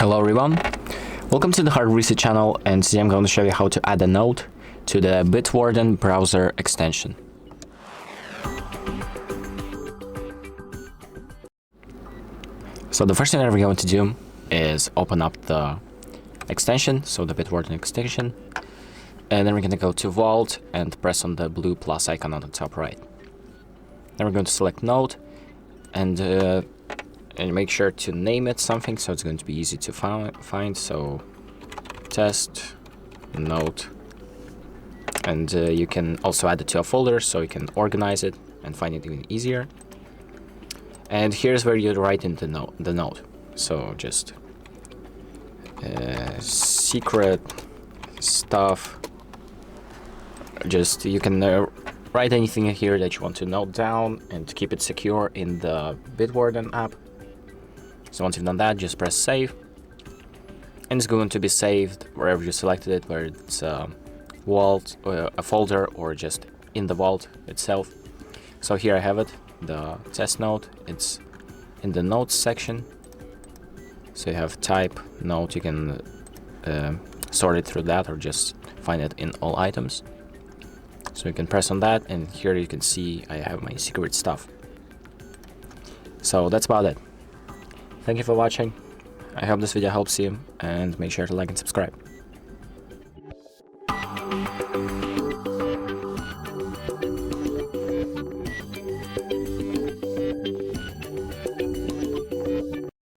Hello everyone, welcome to the Hard Reset channel, and today I'm going to show you how to add a note to the Bitwarden browser extension. So the first thing that we're going to do is open up the extension, so the Bitwarden extension, and then we're going to go to Vault and press on the blue plus icon on the top right. Then we're going to select Note and make sure to name it something, so it's going to be easy to find. So test note, and you can also add it to a folder so you can organize it and find it even easier. And here's where you write in the note. So just secret stuff. Just you can write anything here that you want to note down and keep it secure in the Bitwarden app. So once you've done that, just press save, and it's going to be saved wherever you selected it, whether it's a vault, a folder, or just in the vault itself. So here I have it, the test note. It's in the notes section. So you have type note, you can sort it through that or just find it in all items. So you can press on that, and here you can see I have my secret stuff. So that's about it. Thank you for watching. I hope this video helps you, and make sure to like and subscribe.